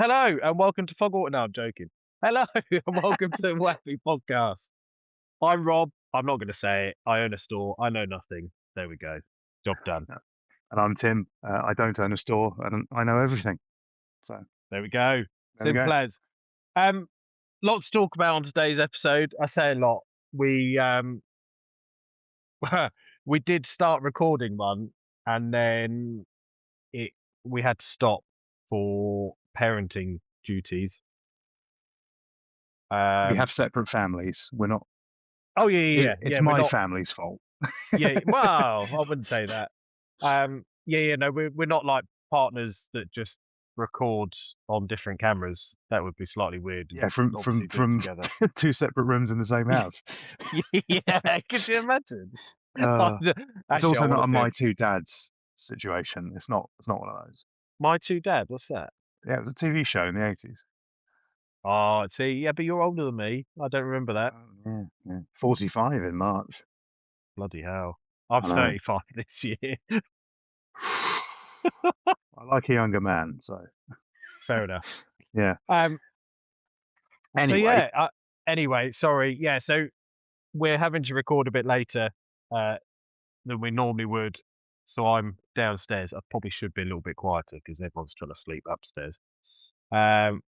Hello and welcome to Fogwater. No, I'm joking. Hello and welcome to the Waffle Podcast. I'm Rob. I'm not going to say it. I own a store. I know nothing. There we go. Job done. And I'm Tim. I don't own a store, and I know everything. So There we go. there we go. Simple as. Um, lot to talk about on today's episode. I say a lot. We we did start recording one, and then we had to stop for parenting duties. We have separate families. We're not. Oh yeah. It's We're my not, family's fault. yeah. Well, I wouldn't say that. No, we're not like partners that just record on different cameras. That would be slightly weird. Yeah, from obviously do it together. two separate rooms in the same house. Yeah, could you imagine? It's Actually, also I not a wanna my see two dads situation. It's not. It's not one of those. My Two Dad. What's that? Yeah, it was a TV show in the 80s. Oh, see, yeah, but you're older than me. I don't remember that. Yeah. 45 in March. Bloody hell! I'm I know. 35 this year. I like a younger man, so Fair enough. yeah. So Anyway, yeah. Anyway, sorry. Yeah, so we're having to record a bit later than we normally would. So I'm downstairs. I probably should be a little bit quieter because everyone's trying to sleep upstairs. Um,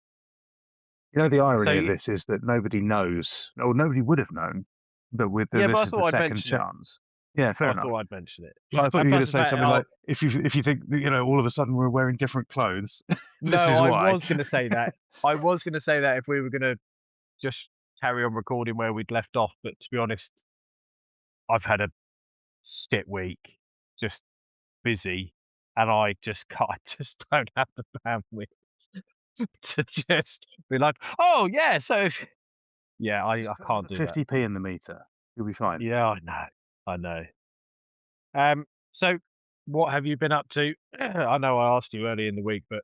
you know the irony of So this is that nobody knows, or nobody would have known, that yeah, but this I is the thought I'd second mention it. chance. Yeah, fair I enough. thought I'd mention it. Well, I thought And you were going plus to the say fact, something like, if you think that, all of a sudden we're wearing different clothes, no, this is I why. was going to say that. I was going to say that if we were going to just carry on recording where we'd left off. But to be honest, I've had a shit week, just busy, and I just can't. I just don't have the bandwidth to just be like, oh yeah. So yeah, I can't do that. 50p in the meter, you'll be fine. Yeah, I know. So what have you been up to? I know I asked you early in the week, but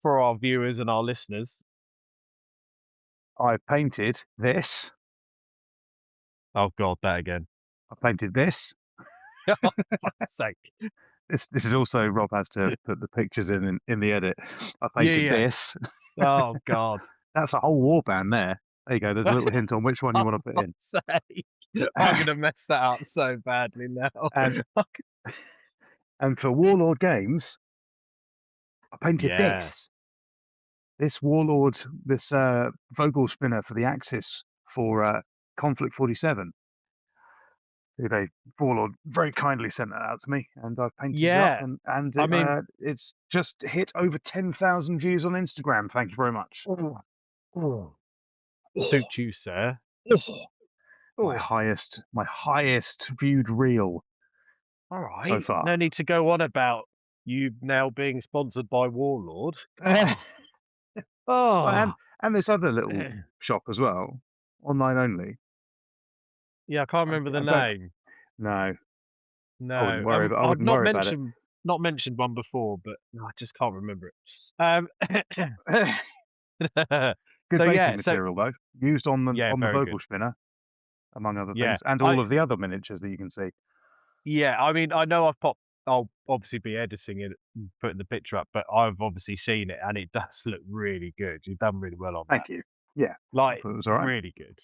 for our viewers and our listeners, I painted this. oh God, that again. I painted this. For fuck's sake. This is also Rob has to put the pictures in the edit. I painted Yeah. this. Oh God. That's a whole warband there. There you go. There's a little hint on which one you want to put in. For fuck's sake. I'm gonna mess that up so badly now. And for Warlord Games, I painted Yeah. this Warlord, this Vogel spinner for the Axis for Conflict 47. They Warlord very kindly sent that out to me, and I've painted it up, Yeah. and I mean, it's just hit over 10,000 views on Instagram. Thank you very much. suit you, sir. My highest viewed reel All so right. far. No need to go on about you now being sponsored by Warlord. Oh. And this other little shop as well, online only. Yeah, I can't remember the name. No, No, I wouldn't worry, but I I've wouldn't not worry about it. mentioned one before, but I just can't remember it. Good So basing yeah, material though, used on the very Vogel good. spinner, among other Yeah, things, and all of the other miniatures that you can see. yeah. I mean, I know I'll obviously be editing it, and putting the picture up, but I've obviously seen it, and it does look really good. You've done really well on that. Thank you. Yeah, Like, it was all right. really good.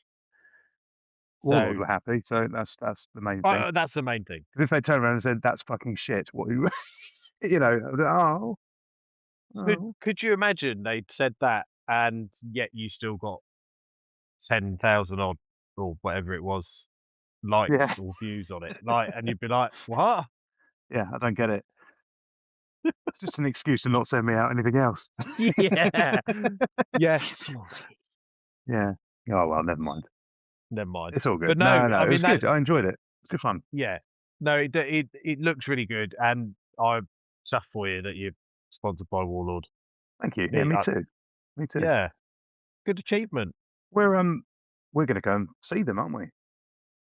Warlord So were happy, so that's the main thing. that's the main thing. 'Cause if they turned around and said that's fucking shit, what Could you imagine they'd said that, and yet you still got 10,000 odd or whatever it was likes yeah, or views on it, like, and you'd be like, what? yeah, I don't get it. It's just an excuse to not send me out anything else. Yeah. Yes. Yeah. Oh well, never mind. Never mind. It's all good. But no, No, I it mean was good. I enjoyed it. It's good fun. yeah. No, it looks really good, and I'm chuffed for you that you're sponsored by Warlord. Thank you. Yeah, me too. Me too. Yeah. Good achievement. We're gonna go and see them, aren't we?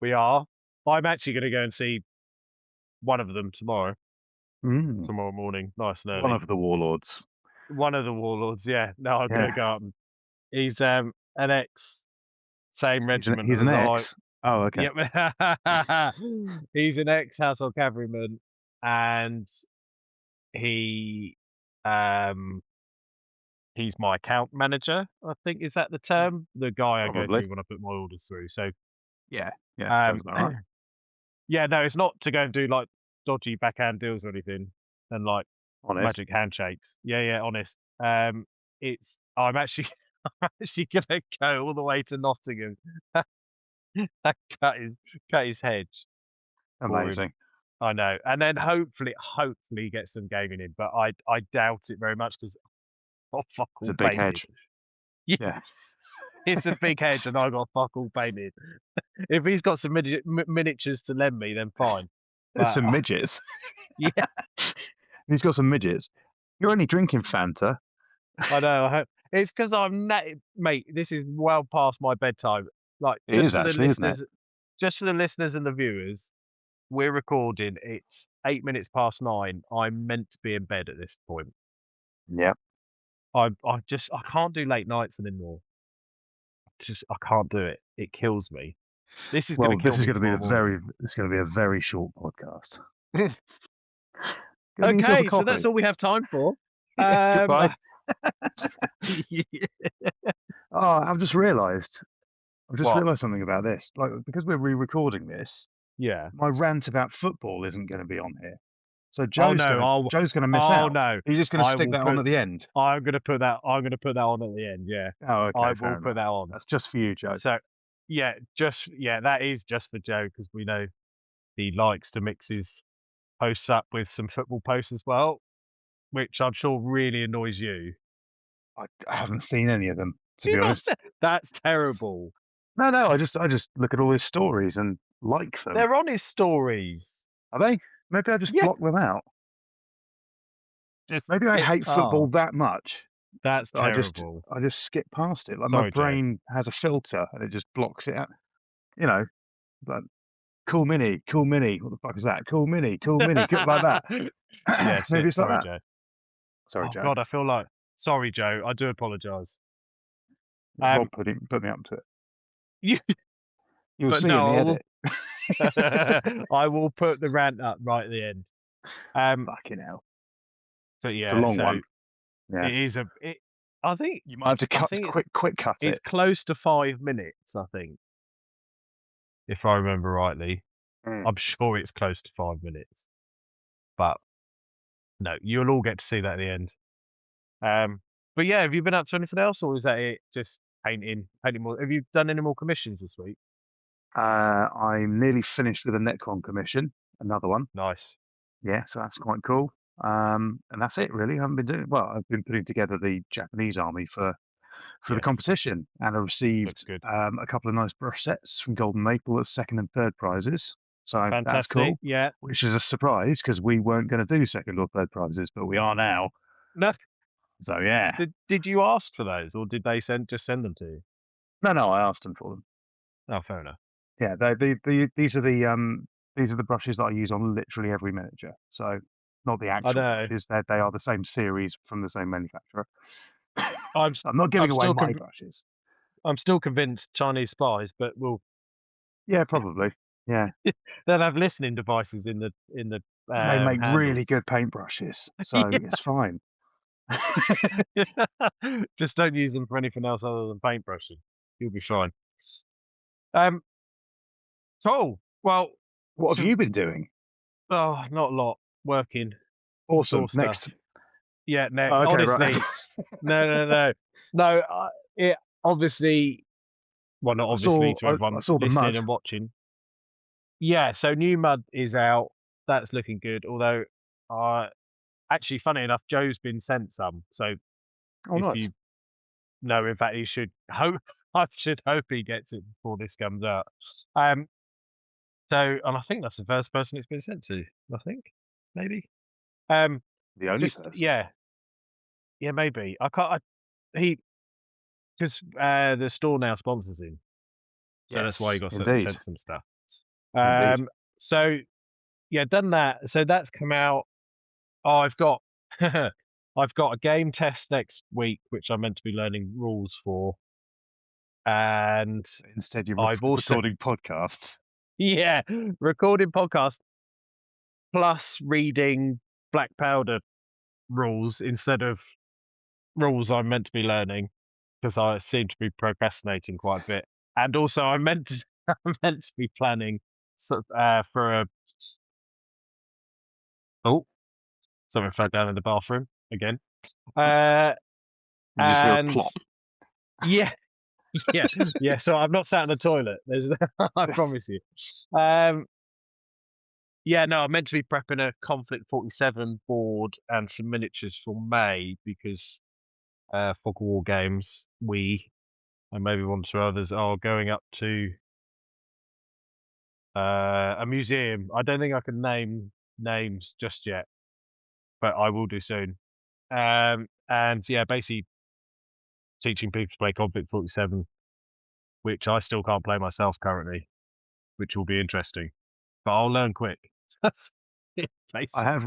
We are. I'm actually gonna go and see one of them tomorrow morning, nice and early. One of the Warlords. One of the Warlords, yeah. No, I'm gonna go up and he's an ex, same regiment He's an as ex. Oh, okay. Yep. He's an ex household cavalryman, and he he's my account manager, I think, is that the term? The guy I go Probably. through when I put my orders through. So, Yeah. um, Sounds about right. yeah, no, it's not to go and do like dodgy backhand deals or anything and like Honest. magic handshakes. Yeah, honest. It's I'm actually I'm actually gonna go all the way to Nottingham and cut his hedge for him. Amazing. I know, and then hopefully get some gaming in, but I doubt it very much because I got fuck It's a all big painted. hedge. Yeah, Yeah. it's a big hedge, and I got fuck all painted. If he's got some miniatures to lend me, then fine. There's But some midgets. yeah, He's got some midgets. You're only drinking Fanta. I know. It's because mate. This is well past my bedtime. Like It is actually, isn't it? just for the listeners and the viewers, we're recording. It's 8 minutes past 9. I'm meant to be in bed at this point. Yep. I can't do late nights anymore. I can't do it. It kills me. This is Well, gonna kill me tomorrow morning. It's going to be a very short podcast. Go get yourself a Okay, so coffee. that's all we have time for. Goodbye. Yeah. Oh, I've just realised What? something about this. Like, because we're re-recording this, Yeah. my rant about football isn't going to be on here. So Oh no, Joe's gonna miss oh out. no. You're just gonna I stick will that on put at the end. I'm gonna put that on at the end, yeah. Oh, okay, I fair will put enough. that on. That's just for you, Joe. So yeah, that is just for Joe because we know he likes to mix his posts up with some football posts as well, which I'm sure really annoys you. I haven't seen any of them, to You be honest. That's terrible. No, I just look at all his stories and like them. They're on his stories. Are they? Maybe I just Yeah. block them out. Just Maybe I skip hate football past. that much. That's that terrible. I just skip past it. Like Sorry, my Joe. brain has a filter and it just blocks it out. You know, like cool mini. What the fuck is that? Cool mini, like that. Yeah, Maybe it's like sorry, that. Joe. Sorry, Oh Joe. God, I feel like sorry, Joe. I do apologise. Rob put me up to it. You, You'll but see no, in the edit. I will put the rant up right at the end. Fucking hell. But It's yeah, a long so one. Yeah. it is I think You might have to quick cut it's it. close to 5 minutes. I think, if I remember rightly, I'm sure it's close to 5 minutes. But no, you'll all get to see that at the end. But yeah, have you been up to anything else, or is that it? Just painting more. Have you done any more commissions this week? I'm nearly finished with a Necron commission, another one. Nice. Yeah, so that's quite cool. And that's it really. I haven't been doing well. I've been putting together the Japanese army for the Yes. competition, and I received Looks good. a couple of nice brush sets from Golden Maple as second and third prizes. So that's Fantastic. cool. Yeah. Which is a surprise because we weren't going to do second or third prizes, but we are now. No. So yeah. Did you ask for those, or did they just send them to you? No, I asked them for them. Oh, fair enough. Yeah, these are the brushes that I use on literally every miniature. So not the actual brushes; they are the same series from the same manufacturer. I'm not giving away my brushes. I'm still convinced Chinese spies, but we'll. Yeah, probably. Yeah, they'll have listening devices in the. they make handles. really good paintbrushes, so it's fine. Just don't use them for anything else other than paintbrushing. You'll be fine. Cool. Well, what have you been doing? Oh, not a lot. Working. Awesome. Next. Yeah. No. Oh, okay, honestly, right. no. It obviously. Well, not obviously to everyone listening and watching. Yeah. So New Mud is out. That's looking good. Although, actually, funny enough, Joe's been sent some. So nice. in fact, he should hope. I should hope he gets it before this comes out. So, and I think that's the first person it's been sent to. I think, maybe. The only person. Yeah, maybe. I can't. Because the store now sponsors him, so that's why he got sent some stuff. So yeah, done that. So that's come out. Oh, I've got a game test next week, which I'm meant to be learning rules for. And instead, you're recording podcasts. Yeah, recording podcasts plus reading Black Powder rules instead of rules I'm meant to be learning because I seem to be procrastinating quite a bit, and also I'm meant to I'm meant to be planning for a oh something fell down in the bathroom again. You just hear a And plop. yeah, yeah. So I'm not sat in the toilet. There's I promise you. Um, yeah, no, I'm meant to be prepping a Conflict 47 board and some miniatures for May because for Wargames, we and maybe one or two others are going up to a museum. I don't think I can name names just yet, but I will do soon. And yeah, basically teaching people to play Conflict 47, which I still can't play myself currently, which will be interesting. But I'll learn quick. That's it, basically. I've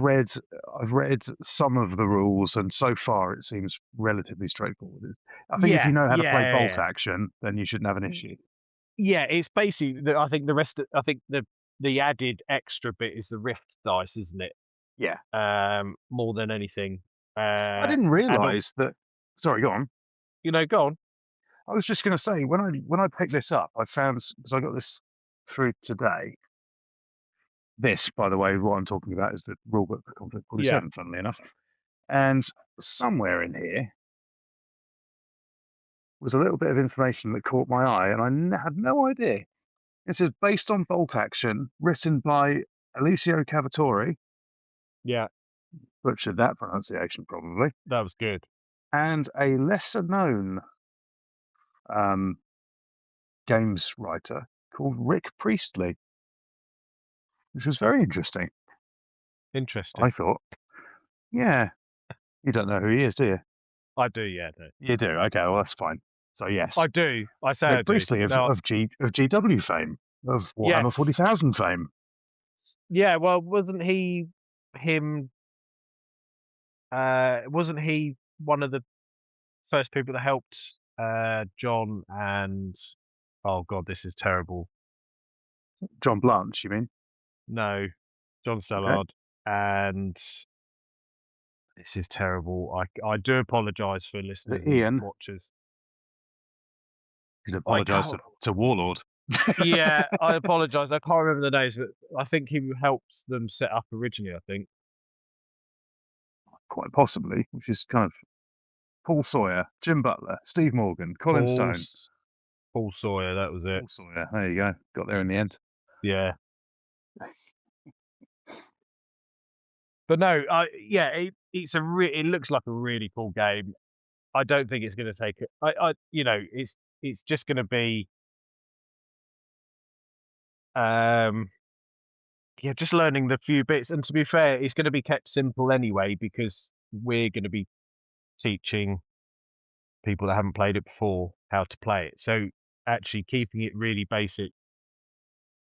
read some of the rules, and so far it seems relatively straightforward. I think if Yeah, you know how to play yeah, bolt yeah, action, then you shouldn't have an yeah. issue. Yeah, it's basically. I think the rest. I think the added extra bit is the rift dice, isn't it? Yeah. More than anything. I didn't And realise that. Sorry, go on. go on. I was just going to say when I picked this up, I found because I got this through today. This, by the way, what I'm talking about is the rulebook for Conflict Yeah, 47, funnily enough. And somewhere in here was a little bit of information that caught my eye, and had no idea. It says based on bolt action, written by Alicio Cavatore, yeah, butchered that pronunciation probably, that was good. and a lesser known um, games writer called Rick Priestley, which was very interesting. Interesting. I thought, yeah, you don't know who he is, do you? I do, yeah, no. You do. Okay, well that's fine. So yes, I do. I say I Rick do. Priestley of No, GW fame, of Warhammer yes, 40,000 fame. yeah. Well, wasn't he him? Wasn't he one of the first people that helped John and oh god, this is terrible. John Blanche, you mean? No, John Okay. Sallard and this is terrible. I do apologise for Is it listeners and Ian? watchers. You should I apologise can't. to Warlord. Yeah, I apologise. I can't remember the names, but I think he helped them set up originally. I think Quite possibly, which is kind of Paul Sawyer, Jim Butler, Steve Morgan, Colin Paul Stone. Paul Sawyer. That was it. Paul Sawyer. There you go. Got there in the end. Yeah, but no, yeah, it looks like a really cool game. I don't think it's going to take it. It's just going to be um yeah, just learning the few bits. And to be fair, it's going to be kept simple anyway because we're going to be teaching people that haven't played it before how to play it. So actually keeping it really basic,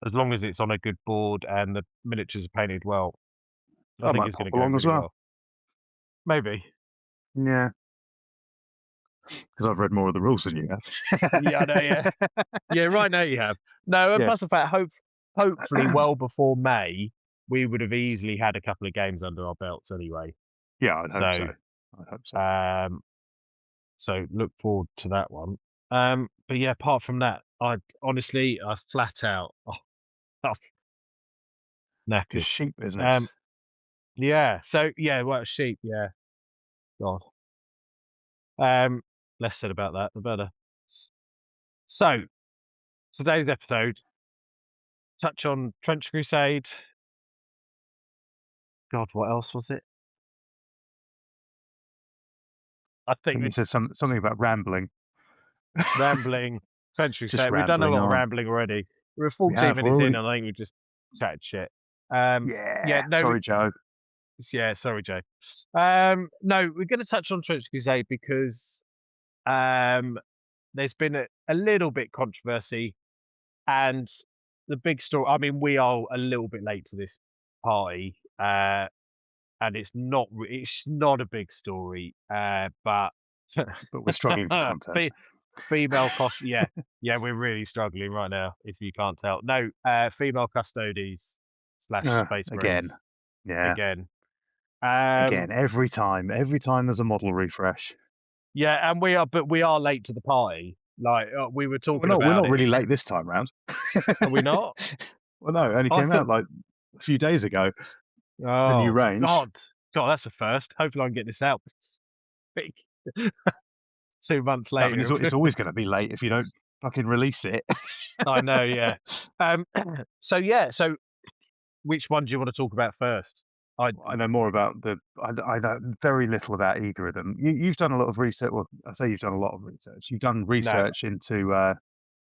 as long as it's on a good board and the miniatures are painted well, I I think might it's going pop to go along as really well. well. Maybe. Yeah, because I've read more of the rules than you have. Yeah, I know. Yeah, yeah. Right now you have no, and Yeah, plus the fact, hopefully, well before May, we would have easily had a couple of games under our belts anyway. yeah, I'd hope so. So, I'd hope so. um, so look forward to that one. But yeah, apart from that, I flat out I'm Just knackered. sheep business. Um, yeah. So yeah, well, sheep. Yeah. God. Less said about that, the better. So today's episode touch on Trench Crusade. God, what else was it? I I think think you we said something about rambling. rambling Trench Just Crusade. We've done a rambling lot of on. rambling already. We're We 14 have. We're minutes in, already. and I think we just chatted shit. Yeah, Yeah. no, Sorry, Joe. yeah, sorry, Jay. No, we're going to touch on Trench Crusade because um, there's been a little bit controversy, and the big story. I mean, we are a little bit late to this party, and it's not a big story, but But we're struggling for content. female cost. Yeah, yeah, we're really struggling right now. If you can't tell, no, female Custodes slash Space Again. Marines Yeah. again. Again. Every time. Every time there's a model refresh. Yeah, and but we are late to the party. Like we were We're talking not. We're about not it. really late this time round. Are we not? Well, no, it only I came out thought. like a few days ago. The new Oh range. God, God, that's a first. Hopefully, I can get this out. 2 months I mean, later. it's always going to be late if you don't fucking release it. I know. Yeah. Um. So yeah. So which one do you want to talk about first? I I know more about the. I know very little about either of them. You've done a lot of research. Well, I say you've done a lot of research. You've done no. research into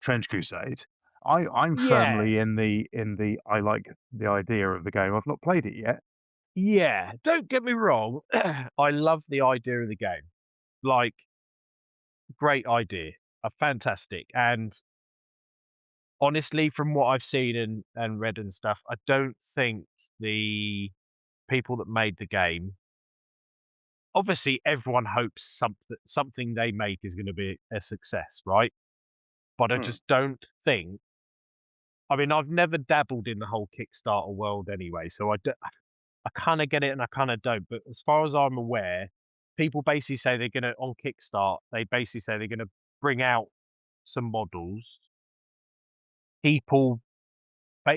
Trench Crusade. I'm Yeah. firmly in the. I like the idea of the game. I've not played it yet. Yeah. Don't get me wrong. I love the idea of the game. Like, great idea. Fantastic. And honestly, from what I've seen and read and stuff, I don't think the people that made the game. Obviously, everyone hopes something they make is going to be a success, right? But I Hmm. just don't think. I mean, I've never dabbled in the whole Kickstarter world anyway, so I kind of get it and I kind of don't. But as far as I'm aware, people basically say they're going to, on Kickstart, they basically say they're going to bring out some models. People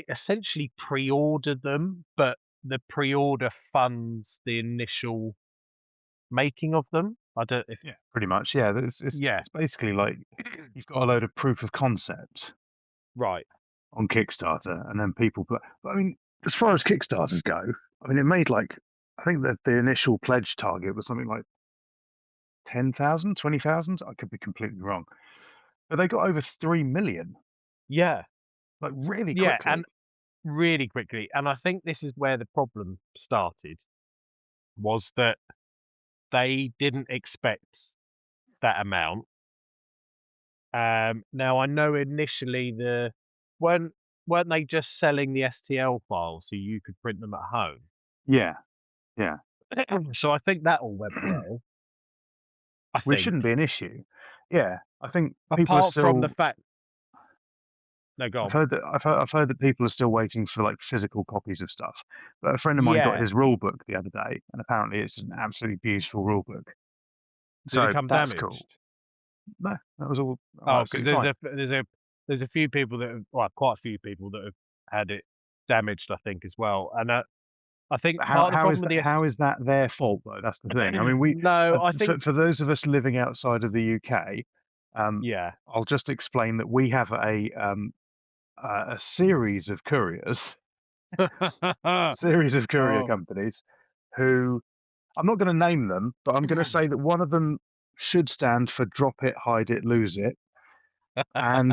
essentially pre-order them, but the pre-order funds the initial making of them. I don't if Yeah, pretty much. Yeah, yeah, it's basically like you've got a load of proof of concept right. on Kickstarter, and then people put. But I mean, as far as Kickstarters go, I mean, it made like I think that the initial pledge target was something like 10,000, 20,000. I could be completely wrong, but they got over 3 million, Yeah. like really Yeah, quickly. and really quickly. And I think this is where the problem started was that they didn't expect that amount. Now I know initially weren't weren't they just selling the STL files so you could print them at home? Yeah, yeah. So I think that all went well. I Which think, shouldn't be an issue. Yeah, I think people are apart from the still. fact, no, go I've on. heard that I've heard that people are still waiting for like physical copies of stuff. But a friend of mine got Yeah. his rule book the other day, and apparently it's an absolutely beautiful rule book. Did it So come that's cool. damaged? No, that was all Oh, because absolutely fine. there's a few people that have, well, quite a few people that have had it damaged, I think, as well. And I think But part of the problem with the how is that their fault though? That's the thing. I mean, no, I think for those of us living outside of the UK, yeah. I'll just explain that we have a series of couriers, series of courier Oh. companies who I'm not going to name them, but I'm going to say that one of them should stand for drop it, hide it, lose it, and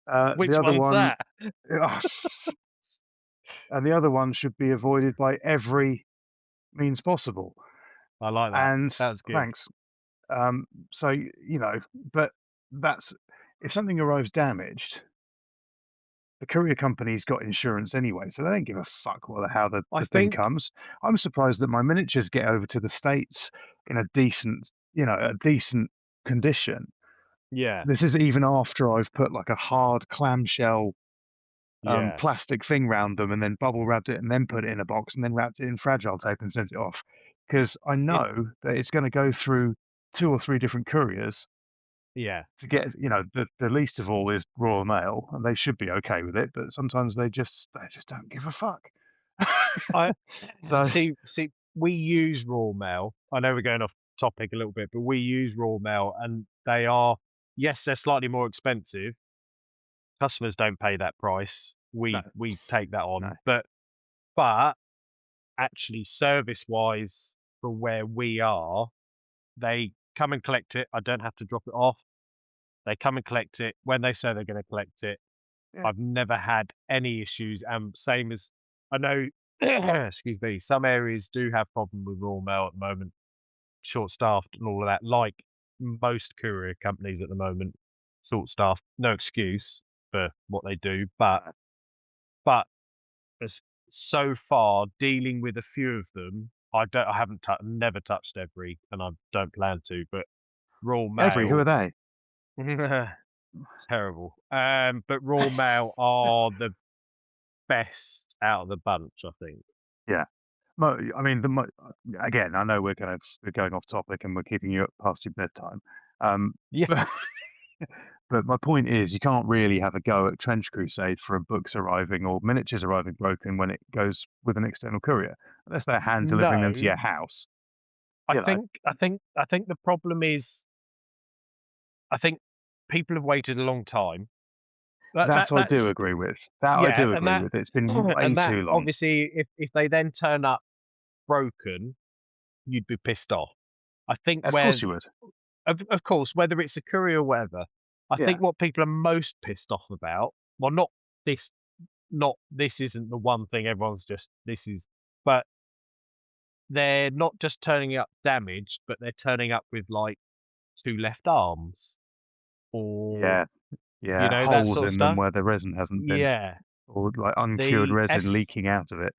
the Which other one's one, that? and the other one should be avoided by every means possible. I like that. And That's good. thanks. So you know, but that's if something arrives damaged, the courier company's got insurance anyway, so they don't give a fuck how I the thing think, comes. I'm surprised that my miniatures get over to the States in a decent, a decent condition. yeah, This is even after I've put like a hard clamshell yeah. plastic thing round them and then bubble wrapped it and then put it in a box and then wrapped it in fragile tape and sent it off. Because I It, know that it's going to go through two or three different couriers yeah. to get, the least of all is Royal Mail, and they should be okay with it, but sometimes they just don't give a fuck. I So see. We use raw mail. I know we're going off topic a little bit, but we use raw mail, and they are, yes, they're slightly more expensive. Customers don't pay that price. no, We take that no, on, but actually, service wise, for where we are, they come and collect it. I don't have to drop it off. They come and collect it when they say they're going to collect it. yeah, I've never had any issues. And same as I know, excuse me, some areas do have problem with raw mail at the moment, short staffed and all of that. Like most courier companies at the moment, short staffed. No excuse for what they do, but as so far dealing with a few of them, I haven't never touched every, and I don't plan to. But raw who are mail, they? terrible. But raw mail are the best out of the bunch, I think. Yeah. I mean, again, I know we're going off topic and we're keeping you up past your bedtime. Yeah. But, but my point is, you can't really have a go at Trench Crusade for books arriving or miniatures arriving broken when it goes with an external courier, unless they're hand delivering them to No, your house. I You know, think I think I think the problem is I think people have waited a long time. that I do That's agree with. That I yeah, do and agree that with. It's been way and that too long. obviously if they then turn up broken, you'd be pissed off. I think Of where course you would. of course, whether it's a courier or whatever, I Yeah, think what people are most pissed off about, well, this not this isn't the one thing everyone's just this is, but they're not just turning up damaged, but they're turning up with like two left arms or yeah, you yeah. know that Holes sort of in them stuff. where the resin hasn't been, Yeah, or like uncured the resin S leaking out of it.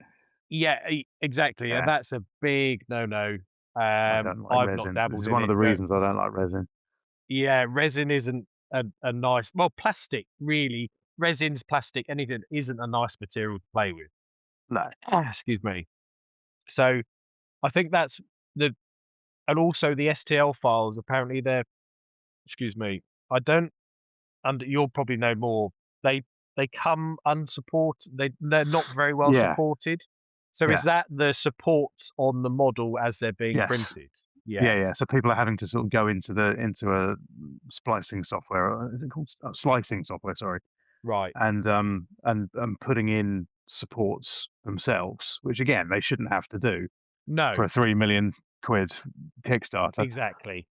yeah exactly, and Yeah, that's a big no no. I don't like I've not resin. This dabbled is in one of it, the but reasons I don't like resin. yeah, resin isn't a nice well plastic really. Resin's plastic, anything isn't a nice material to play with. No. Excuse me. So I think that's the and also the STL files. Apparently, they're excuse me. I don't. And you'll probably know more. They they come unsupported. They're not very well Yeah, supported. So is yeah, that the support on the model as they're being yes. printed? Yeah. Yeah, yeah. So people are having to sort of go into a splicing software. Is it called slicing software? Sorry, Right. and putting in supports themselves, which again they shouldn't have to do for No. a 3 million quid Kickstarter. Exactly.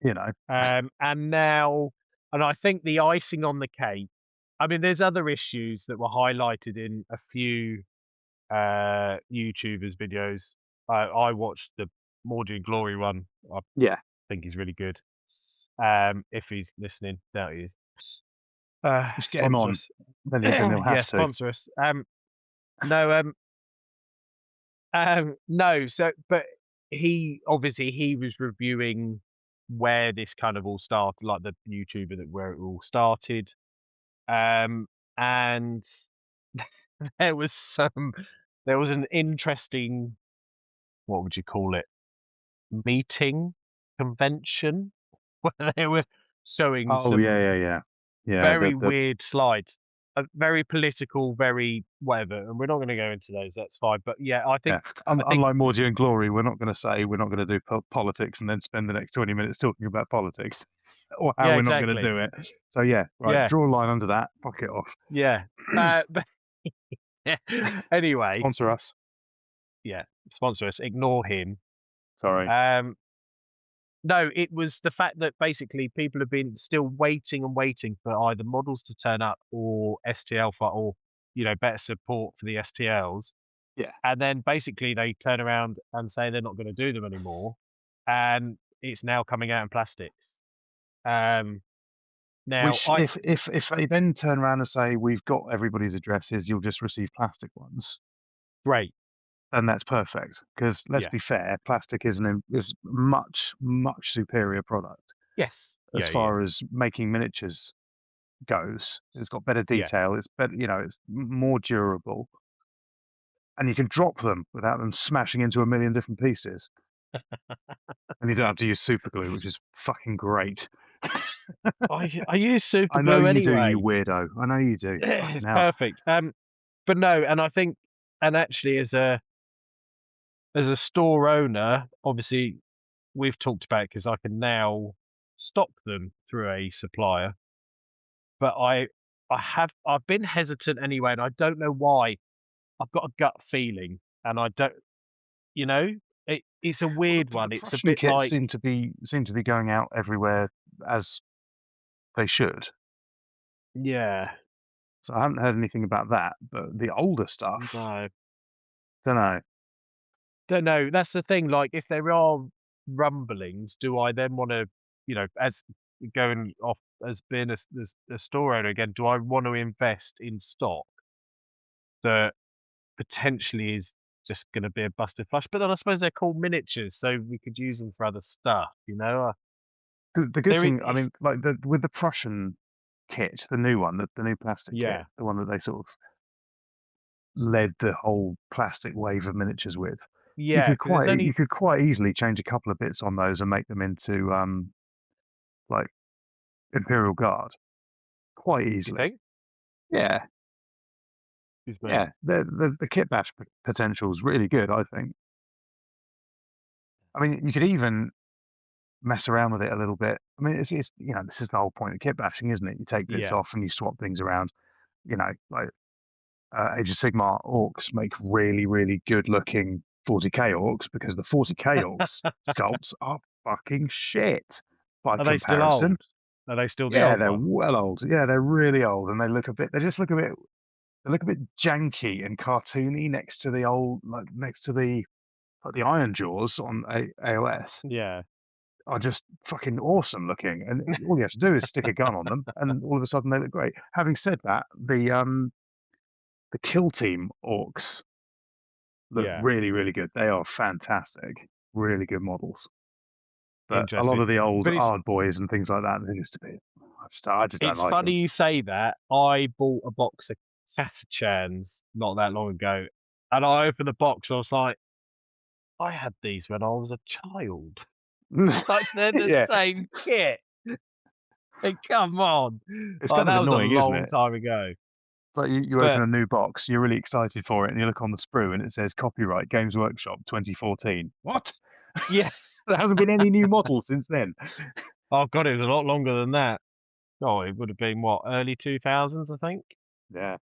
You know. And now, and I think the icing on the cake. I mean, there's other issues that were highlighted in a few YouTubers' videos. I watched the Mordy and Glory one. I Yeah. think he's really good. If he's listening, doubt he is. Just get him Sponsor on. us. Then he'll Yeah, have to. sponsor us. No, no. So, but he obviously he was reviewing where this kind of all started, like the YouTuber that where it all started. And there was there was an interesting, what would you call it, meeting convention where they were showing Oh some yeah, yeah, yeah, yeah. very weird slides, very political, very whatever. And we're not going to go into those. That's fine. But yeah, Yeah. I think, Unlike Mordy and Glory, we're not going to say we're not going to do politics and then spend the next 20 minutes talking about politics or how yeah, we're not going to exactly. do it. So yeah, right. Yeah, Draw a line under that. Fuck it off. yeah. But anyway, Sponsor us. yeah, sponsor us. Ignore him. Sorry. Um, No, it was the fact that basically people have been still waiting and waiting for either models to turn up or STL for or better support for the STLs, Yeah. and then basically they turn around and say they're not going to do them anymore, and it's now coming out in plastics. Um, now Which, I if they then turn around and say we've got everybody's addresses, you'll just receive plastic ones, great, then that's perfect. Because let's yeah, be fair, plastic is much superior product yes, as yeah, yeah, far as making miniatures goes. It's got better yeah. detail. It's better, it's more durable, and you can drop them without them smashing into a million different pieces. And you don't have to use super glue, which is fucking great. I use super I know glue you do, you anyway. weirdo. I know you do. Fucking It's hell. perfect. But no, and I think, and actually as a store owner, obviously we've talked about it because I can now stock them through a supplier. But I've been hesitant anyway, and I don't know why. I've got a gut feeling, and I don't, you know, it's a Well, weird the one. It's a Prussian bit kits like, seem to be going out everywhere as they should. yeah, So I haven't heard anything about that. But the older stuff, no, don't know. don't know. That's the thing. Like, if there are rumblings, do I then want to, as going off as being a store owner again, do I want to invest in stock that potentially is just going to be a busted flush. But then I suppose they're called miniatures, so we could use them for other stuff. The good There thing, I is, mean, like with the Prussian kit, the new one, the new plastic kit, yeah, the one that they sort of led the whole plastic wave of miniatures with. Yeah, because there's you only. could quite easily change a couple of bits on those and make them into like Imperial Guard quite You easily. think? Yeah, Excuse me. yeah. The kit bash potential is really good, I think. I mean, you could even mess around with it a little bit. I mean, it's this is the whole point of kit bashing, isn't it? You take bits Yeah. off and you swap things around. Like Age of Sigmar orcs make really, really good looking 40k orcs because the 40k orcs sculpts are fucking shit by Are they still old? comparison. Are they still the Yeah, old they're ones? well old. Yeah, they're really old, and they just look a bit, they look a bit janky and cartoony next to the old, next to the Iron Jaws on AOS. Yeah. Are just fucking awesome looking, and all you have to do is stick a gun on them, and all of a sudden they look great. Having said that, the kill team orcs look Yeah. really, really good. They are fantastic, really good models. But a lot Interesting. of the old But Ard boys and things like that, they're just a bit. I just don't it's like funny them. you say that. I bought a box of Custodes not that long ago, and I opened the box. I was like, I had these when I was a child. Like they're the Yeah, same kit. Hey, come on. it's Like kind of that was a annoying, isn't long it? time ago. It's like you open But a new box, you're really excited for it, and you look on the sprue and it says copyright Games Workshop 2014. What? yeah. There hasn't been any new models since then. Oh god, it was a lot longer than that. Oh, it would have been what, early 2000s, I think. Yeah.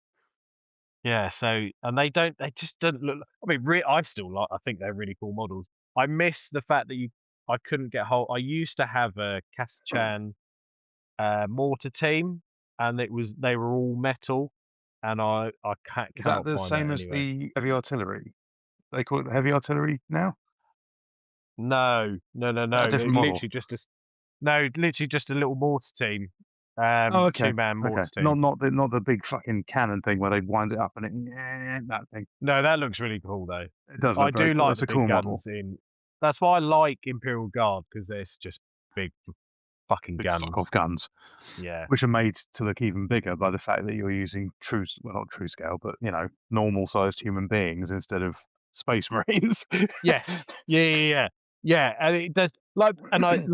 Yeah, so and they just don't look. I mean, I still like. I think they're really cool models. I miss the fact that I couldn't get hold. I used to have a Kazachan mortar team, and they were all metal, and I Is that cannot the find that same as anywhere. the heavy artillery? They call it the heavy artillery now? No, no, no, Is that a no. different model? Literally just no, literally just a little mortar team, Oh, okay. 2-man Okay. mortar team. Not the big fucking cannon thing where they wind it up and that thing. No, that looks really cool though. It does I look very do cool. like That's the a big cool model. guns in. That's why I like Imperial Guard because they're just big fucking Big fuck off guns. guns, Yeah. which are made to look even bigger by the fact that you're using well, not true scale, but normal sized human beings instead of space marines. Yes. Yeah. Yeah. Yeah. Yeah. And it does like, and I.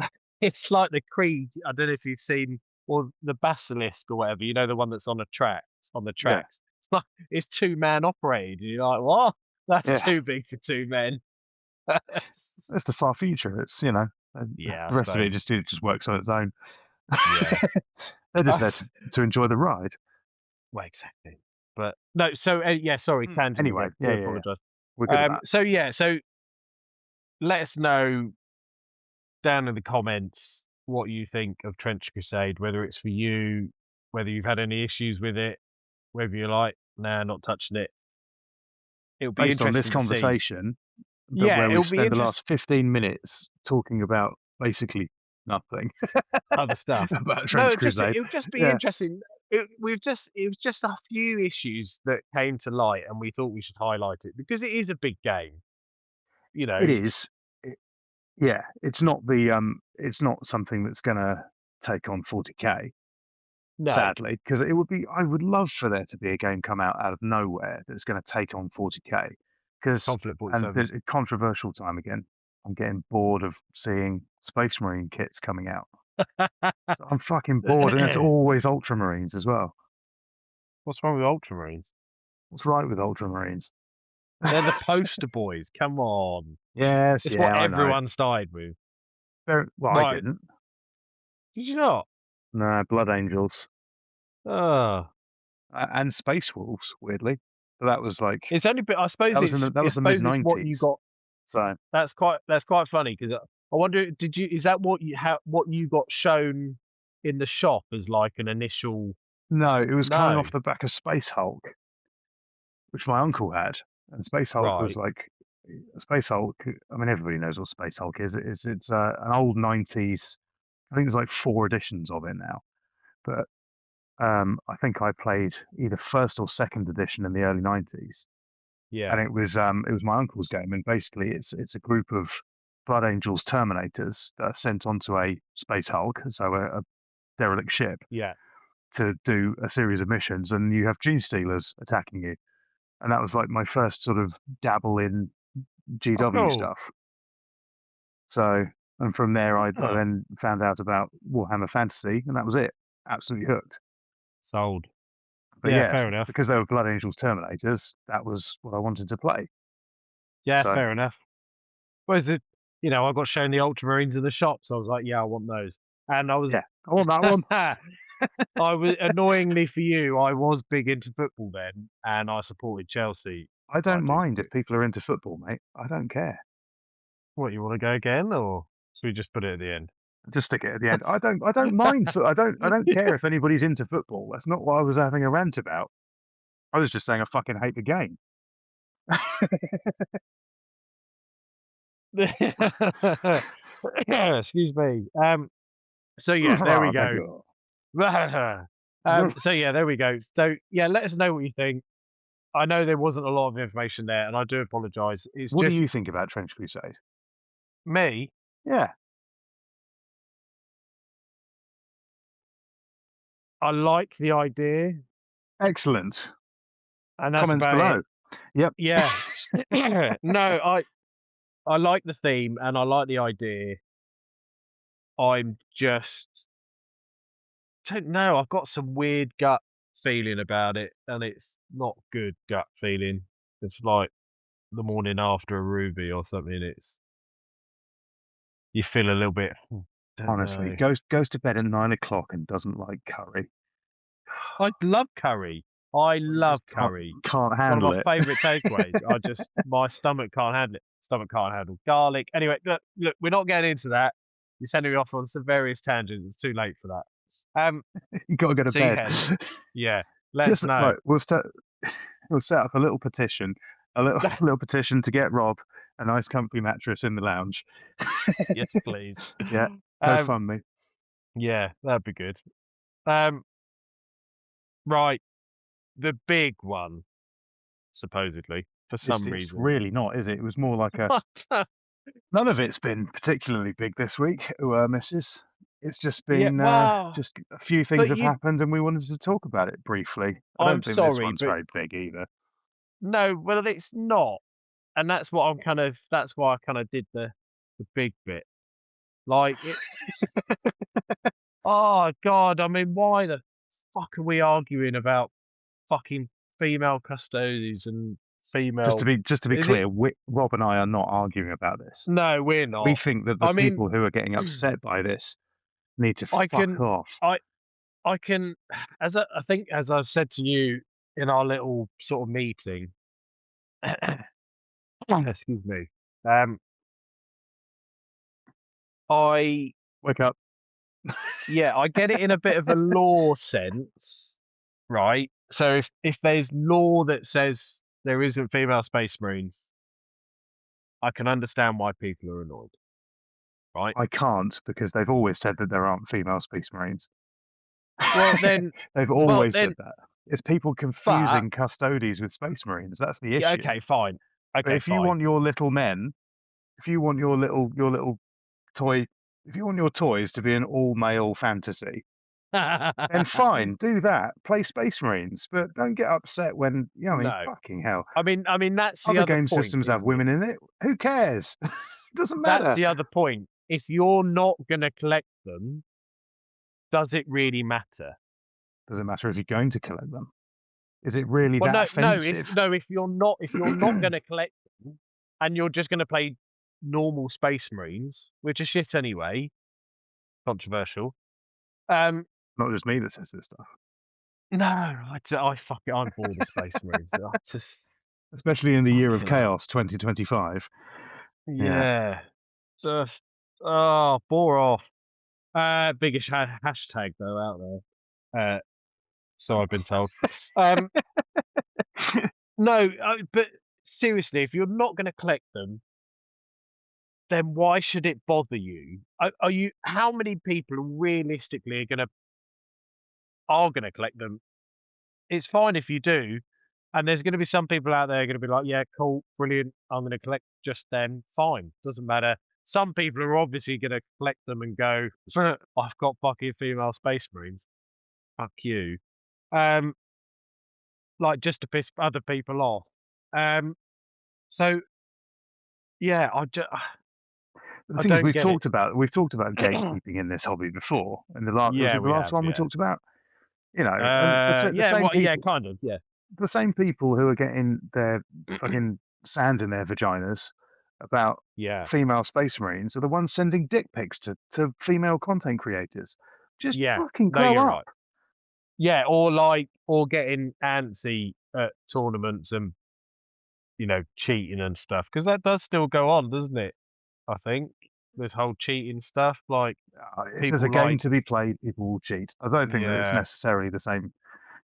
It's like the Creed. I don't know if you've seen or the Basilisk or whatever. You know the one that's on the Yeah, tracks. It's like it's 2-man operated. You're like, what? That's yeah. too big for 2 men. That's the far future. It's the Yeah, I rest of it suppose. just works on its own. Yeah. They're just there to enjoy the ride. Well, exactly. But no, so yeah, sorry, tangent Anyway, again. Do yeah. apologise. We're good at that. So yeah, so let us know down in the comments what you think of Trench Crusade, whether it's for you, whether you've had any issues with it, whether you're like, nah, not touching it. It'll be Based on this interesting to see. conversation, Yeah, where we it'll be spend the interesting. last 15 minutes talking about basically nothing Other stuff. about No, Trench Crusade. it'll just be Yeah, interesting. It was just a few issues that came to light, and we thought we should highlight it because it is a big game. You it know, is. Yeah, it's not something that's gonna take on 40k, no sadly, because I would love for there to be a game come out of nowhere that's gonna take on 40k, because conflict and 47. there's a controversial time again. I'm getting bored of seeing Space Marine kits coming out. So I'm fucking bored, and it's always Ultramarines as well. What's wrong with Ultramarines? What's right with Ultramarines? They're the poster boys. Come on. Yes, It's yeah, what I know. everyone started with. Well, I Right. didn't. Did you not? No, Blood Angels Oh. and Space Wolves, weirdly. But that was like It's only I suppose that I was the mid suppose it's what you '90s. got. So That's quite funny because I wonder is that what you got shown in the shop as like an initial. no, it was coming No. off the back of Space Hulk, which my uncle had, and Space Hulk was Right. like Space Hulk. I mean, everybody knows what Space Hulk is. It's an old '90s. I think there's like 4 editions of it now, but I think I played either first or second edition in the early '90s, and Yeah. it was my uncle's game, and basically it's a group of Blood Angels Terminators that are sent onto a Space Hulk, so a derelict ship, Yeah. to do a series of missions, and you have Gene Stealers attacking you, and that was like my first sort of dabble in GW cool. stuff. So, and from there, I Oh, then found out about Warhammer Fantasy, and that was it. Absolutely hooked. sold. But Yeah, yes, fair enough. because they were Blood Angels Terminators, that was what I wanted to play. Yeah, So, fair enough. Whereas it, I got shown the Ultramarines in the shop, so I was like, yeah, I want those. And I was, yeah, I want that one. I was annoyingly for you, I was big into football then, and I supported Chelsea. I I don't do mind if support. people are into football, mate. I don't care. What, you want to go again, or should we just put it at the end? Just stick it at the end. I don't mind. I don't care if anybody's into football. That's not what I was having a rant about. I was just saying I fucking hate the game. Excuse me. So yeah, there we Oh, thank go. you. So yeah, there we go. So yeah, let us know what you think. I know there wasn't a lot of information there, and I do apologise. It's What do just you think about Trench Crusade? me. Yeah, I like the idea, excellent. and that's Comments about it. below. Yep. Yeah. No, I like the theme and I like the idea. I'm just don't know. I've got some weird gut feeling about it, and it's not good gut feeling. It's like the morning after a Ruby or something. You feel a little bit. Don't Honestly, know. goes to bed at 9 o'clock and doesn't like curry. I love curry. I Well, you love just curry. can't One of my handle it. favourite takeaways. My stomach can't handle it. Stomach can't handle garlic. Anyway, look, we're not getting into that. You're sending me off on some various tangents. It's too late for that. You got to go to See bed. hen. Yeah, let us Just know. right. We'll set up a little petition, a little little petition to get Rob a nice comfy mattress in the lounge. Yes, please. Yeah, go Um, fund me. yeah, that'd be good. Um, right, the big one, supposedly, for some It's reason. really not, is it? It was more like a. None of it's been particularly big this week, missus. It's just Yeah, been well, just a few things but have you. happened, and we wanted to talk about it briefly. I I'm don't think this sorry, one's but very big either. no, well, it's not, and that's what I'm kind of. That's why I kind of did the big bit. Like it. Oh God, I mean, why the fuck are we arguing about fucking female custodies and female? Just to be Is it? clear, Rob and I are not arguing about this. No, we're We not. think that the I mean, people who are getting upset by this need to I fuck can, off. I, I can, I think, as I said to you in our little sort of meeting, excuse me, um, I, Wake up. yeah, I get it in a bit of a law sense, right? So if there's law that says there isn't female space marines, I can understand why people are annoyed, right? I can't because they've always said that there aren't female Space Marines. Well then, They've well always said then, that. It's people but confusing Custodes with Space Marines. That's the yeah, issue. okay, fine, But okay, if you fine. want your little men, if you want your little toy, if you want your toys to be an all male fantasy, then fine, do that. Play Space Marines, but don't get upset when I mean, No, fucking hell. I mean that's the Other other game point, systems have isn't it? women in it. Who cares? Doesn't That's matter. the other point. If you're not gonna collect them, does it really matter? Doesn't matter if you're going to collect them. Is it really Well, that no, no. offensive? If you're not gonna collect them, and you're just gonna play normal Space Marines, which are shit anyway, controversial. Um, Not just me that says this stuff. no, I fuck it. I'm bored of Space Marines. I just Especially in the year of fucking hell. chaos 2025. Yeah. Yeah, just bore off. Biggest hashtag though out there. So I've been told. Um, no, but seriously, if you're not going to collect them, then why should it bother you? Are you? How many people realistically are gonna collect them? It's fine if you do, and there's going to be some people out there going to be like, yeah, cool, brilliant. I'm going to collect just them. Fine, doesn't matter. Some people are obviously going to collect them and go, I've got fucking female space marines. Fuck you. Um, like just to piss other people off. Um, so yeah, But the I thing is, don't get it. we've talked about gatekeeping in this hobby before. In the last, was Yeah, it the we last have. one we Yeah. talked about? You know, and the Yeah. same Well, yeah, people, kind of. Yeah. the same people who are getting their fucking sand in their vaginas about Yeah. female space marines are the ones sending dick pics to female content creators. Just Yeah. fucking No, grow you're up. right. Yeah, or getting antsy at tournaments and cheating and stuff because that does still go on, doesn't it? I think this whole cheating stuff, like If there's a people game like, to be played, people will cheat. I don't think that it's yeah, necessarily the same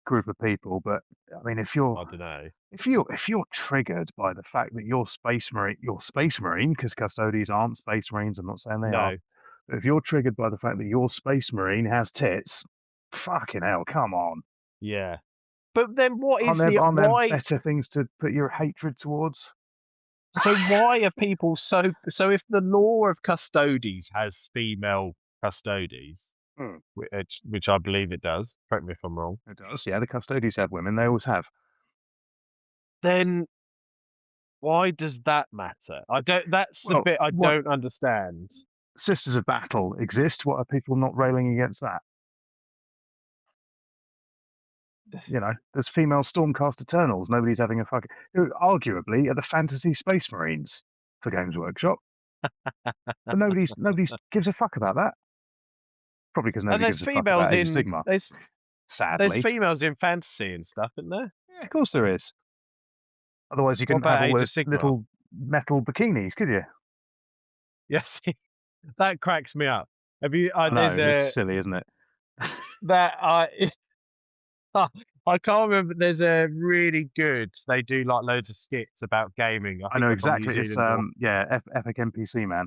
group of people, but I mean, if you're I don't know. if you're triggered by the fact that your space marine, because Custodes aren't space marines, I'm not saying they are, No, but if you're triggered by the fact that your space marine has tits, fucking hell, come on. yeah. But then what is the Aren't there why? better things to put your hatred towards? So why are people so? If the law of Custodes has female Custodes, Hmm, which I believe it does, correct me if I'm wrong, it does, yeah. The Custodes have women; they always have. then why does that matter? I don't. That's the Well, bit I what don't understand. Sisters of Battle exist? What are people not railing against that? You know, there's female Stormcast Eternals. Nobody's having a fucking. Who arguably are the fantasy Space Marines for Games Workshop, but nobody's gives a fuck about that. Probably because And nobody gives a fuck about Age of Sigmar. there's Sadly, females in fantasy and stuff, isn't there? yeah, of course there is. Otherwise, you What couldn't have about all Age of those Sigmar? little metal bikinis, could you? Yes, that cracks me up. Have you? I There's know it's a silly, isn't it? that I can't remember. There's a really good. They do like loads of skits about gaming. I I think know they're from New exactly. It's Zealand or yeah, Epic NPC man.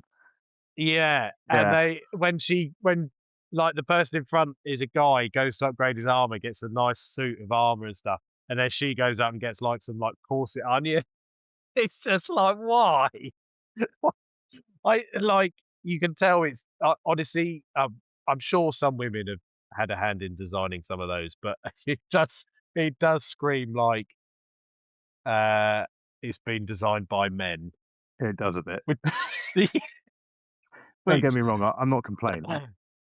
yeah. And Yeah, when like the person in front is a guy goes to upgrade his armor, gets a nice suit of armor and stuff, and then she goes up and gets like some like corset onion. It's just like why? I like you can tell it's honestly. I'm sure some women have had a hand in designing some of those, but it does scream like uh, it's been designed by men. it does a bit. Which, Don't get which me wrong. I'm not complaining. no,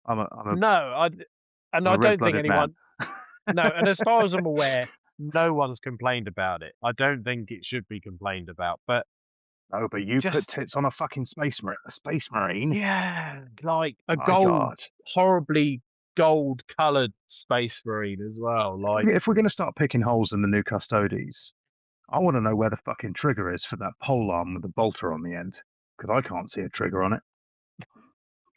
and I'm I a don't think red-blooded man. anyone. No, and as far as I'm aware, no one's complained about it. I don't think it should be complained about, but No, but you put just tits on a fucking space marine. yeah, like a My gold, God. horribly gold-colored space marine as well. Like, If we're going to start picking holes in the new Custodes, I want to know where the fucking trigger is for that pole arm with the bolter on the end, because I can't see a trigger on it.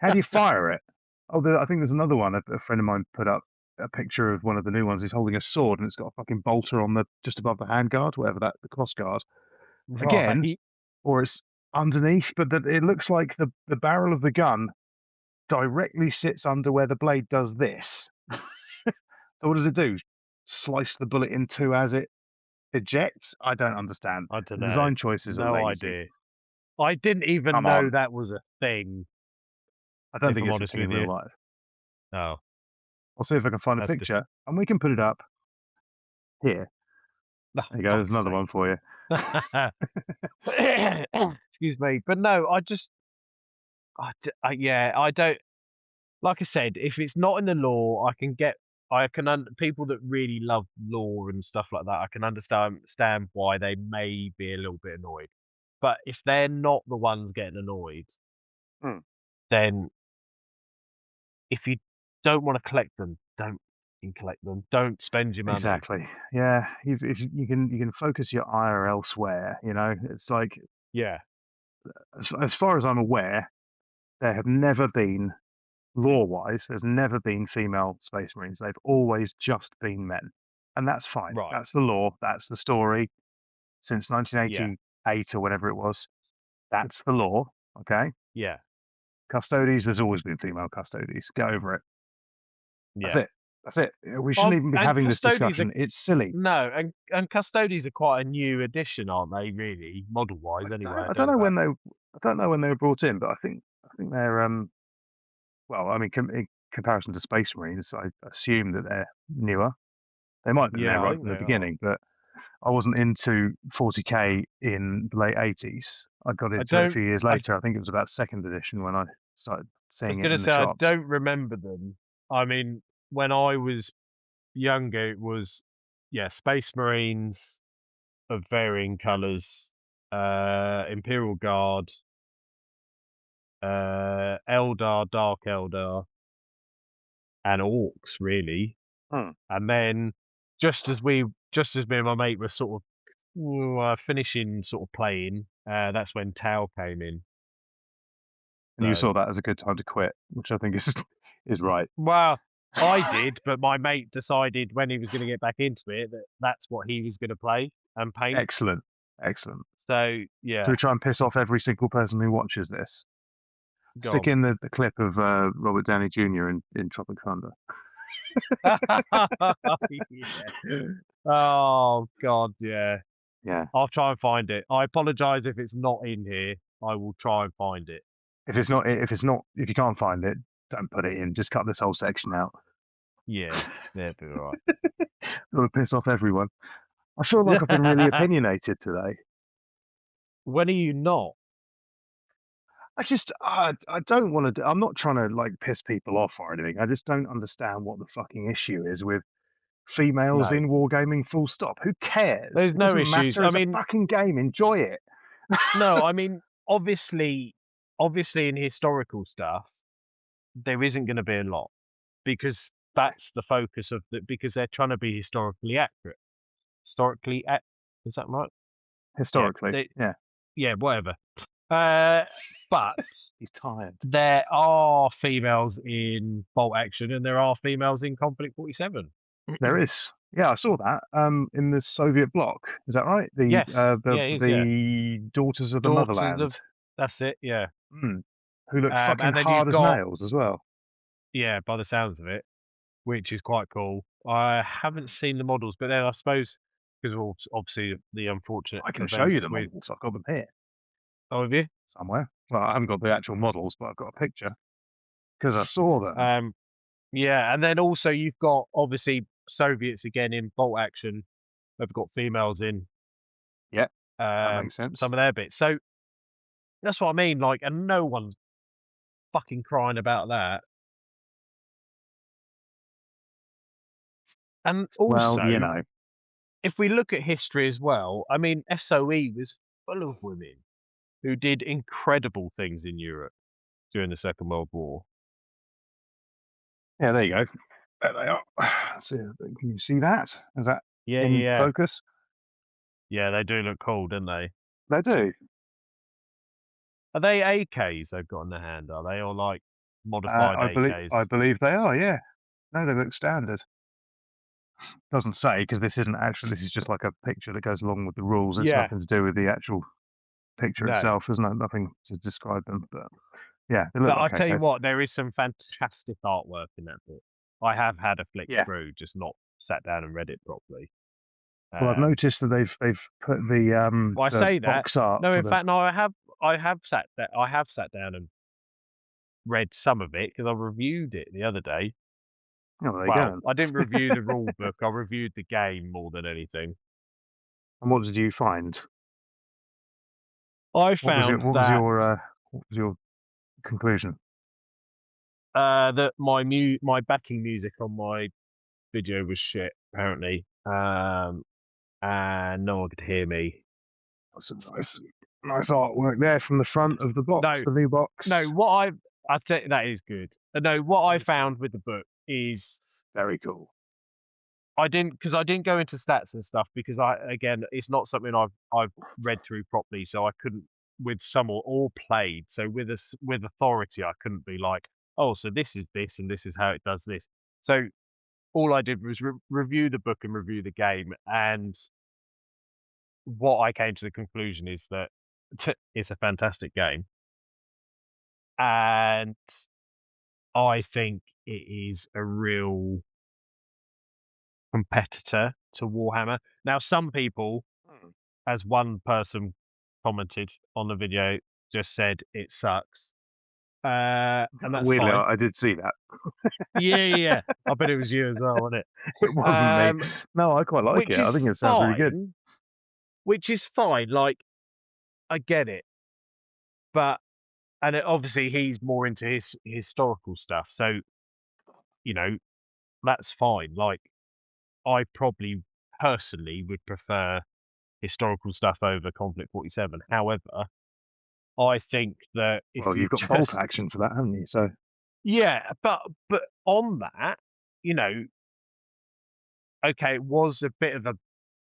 How do you fire it? Oh, I think there's another one. A friend of mine put up a picture of one of the new ones. He's holding a sword and it's got a fucking bolter on the just above the handguard, whatever the cross guard. Again, right? or it's underneath, but it looks like the barrel of the gun directly sits under where the blade does this. So what does it do? Slice the bullet in two as it ejects? I don't understand. I don't The know. design choices are No lazy. idea. I didn't even Come know on. that was a thing. I don't If think I'm it's a honest thing with in real you. life. Oh, I'll see if I can find a that's just. picture and we can put it up here. Oh, There you go. There's fuck's another sake. one for you. Excuse me, but no, yeah, I don't. Like I said, if it's not in the law, people that really love law and stuff like that. I can understand why they may be a little bit annoyed. But if they're not the ones getting annoyed, Hmm. then if you don't want to collect them, don't fucking collect them. Don't spend your money. Exactly. Yeah. If you can focus your ire elsewhere. You know, it's like Yeah, as far as I'm aware, there have never been law-wise. There's never been female space marines. They've always just been men, and that's fine. right. That's the law. That's the story since Yeah, 1988 or whatever it was. That's the law. Okay. yeah, Custodes. There's always been female Custodes. Get over it. That's yeah. it. That's it. We shouldn't even be And having this custodies are discussion. It's silly. no, and custodies are quite a new addition, aren't they? Really, model wise, anyway. I I don't don't know know about. when they were brought in, but I think they're well, I mean, in comparison to Space Marines, I assume that they're newer. They might have been there Yeah, I right think from they the are. beginning, but I wasn't into 40k in the late 80s. I got I into it a don't. few years I later. I think it was about second edition when I started was seeing it gonna in the say I shops. don't remember them. I mean, when I was younger, it was Space Marines of varying colours, Imperial Guard, Eldar, Dark Eldar, and Orcs really. Hmm. And then just as me and my mate were sort of finishing sort of playing, that's when Tau came in. And you So saw that as a good time to quit, which I think is is right. well, I did, but my mate decided when he was going to get back into it that that's what he was going to play and paint. Excellent, excellent. So So yeah, we try and piss off every single person who watches this. Stick go in the clip of Robert Downey Jr. in Tropic Thunder. on. Yeah. Oh God, yeah. Yeah. I'll try and find it. I apologise if it's not in here. I will try and find it. If you can't find it, don't put it in. Just cut this whole section out. Yeah, that'd be all Got to piss off everyone. I feel like I've been really right. opinionated today. When are you not? I don't want to. I'm not trying to like piss people off or anything. I just don't understand what the fucking issue is with females No, in wargaming. Full stop. Who cares? there's It no doesn't issues. matter. I It's a mean, fucking game. Enjoy it. no, I mean, obviously in historical stuff, there isn't going to be a lot because that's the focus of because they're trying to be historically accurate. Is that right? Yeah, Historically, yeah. yeah, whatever. But He's tired. there are females in Bolt Action and there are females in Conflict 47. There is. Yeah, I saw that. In the Soviet bloc. Is that right? Yes, yeah, it is. Yeah, The Daughters of the Daughters Motherland. of that's it. Yeah, Mm. Who look fucking and then you've hard as got nails as well. by the sounds of it, which is quite cool. I haven't seen the models, but then I suppose because of obviously the unfortunate I can show you events the with. models. I've got them here Oh, have you? somewhere. Well, I haven't got the actual models, but I've got a picture because I saw them. Yeah, and then also you've got obviously Soviets again in Bolt Action. They've got females in Yeah, that makes sense. some of their bits. So that's what I mean. Like, and no one's fucking crying about that. And Well, you also, know, if we look at history as well, I mean, SOE was full of women who did incredible things in Europe during the Second World War. yeah, there you go. There they are. So, can you see that? Is that Yeah, in yeah, focus? yeah. They do look cool, don't they? They do. Are they AKs they've got in their hand? Are they or like modified AKs? I believe they are. Yeah. No, they look standard. Doesn't say because this isn't actually. This is just like a picture that goes along with the rules. It's Yeah, nothing to do with the actual picture no. itself. There's nothing to describe them. But yeah, they look But I like tell you AKs. what, there is some fantastic artwork in that book. I have had a flick Yeah. through, just not sat down and read it properly. Well, I've noticed that they've put Well, I the say that. box art. No, For in the, fact, no. I have sat down and read some of it because I reviewed it the other day. oh, there you Well, go. I didn't review the rule book. I reviewed the game more than anything. And what did you find? I found What was your conclusion? that my backing music on my video was shit apparently, and no one could hear me. That's a nice artwork there from the front of the box, No, the new box. no. I tell you, that is good. No, what I found with the book is Very cool. I didn't go into stats and stuff because it's not something I've read through properly, so I couldn't with some or played. So with authority, I couldn't be like, oh, so this is this and this is how it does this. So all I did was review the book and review the game, and what I came to the conclusion is that it's a fantastic game, and I think it is a real competitor to Warhammer. Now, some people, as one person commented on the video, just said it sucks, and that's Weirdly, fine. I did see that. Yeah. I bet it was you as well, wasn't it? It wasn't me. No, I quite like it. I think it sounds really good. Which is fine. Like, I get it. but obviously he's more into his historical stuff, so that's fine. Like I probably personally would prefer historical stuff over Conflict 47. However, I think that if Well, you you've got the bolt just action for that, haven't you? So yeah, but on that, you know, okay, it was a bit of a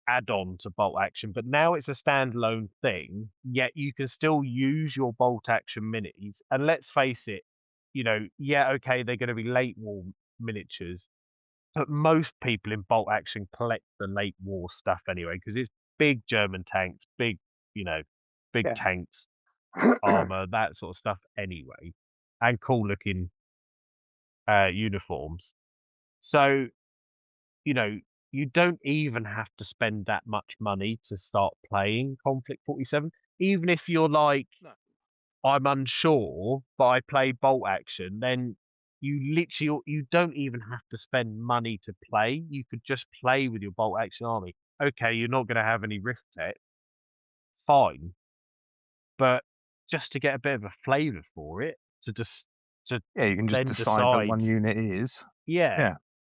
add-on to bolt action, but now it's a standalone thing. Yet you can still use your bolt action minis. And let's face it, yeah, okay, they're going to be late war miniatures, but most people in bolt action collect the late war stuff anyway because it's big German tanks, you know, big yeah, tanks, armor, that sort of stuff anyway, and cool looking uniforms. So you know, you don't even have to spend that much money to start playing Conflict 47. Even if you're like, no. I'm unsure, but I play bolt action, then you don't even have to spend money to play. You could just play with your bolt action army. Okay, you're not going to have any rift tech, fine, but just to get a bit of a flavour for it, to Yeah, you can just then decide that decide, one unit is. yeah, Yeah,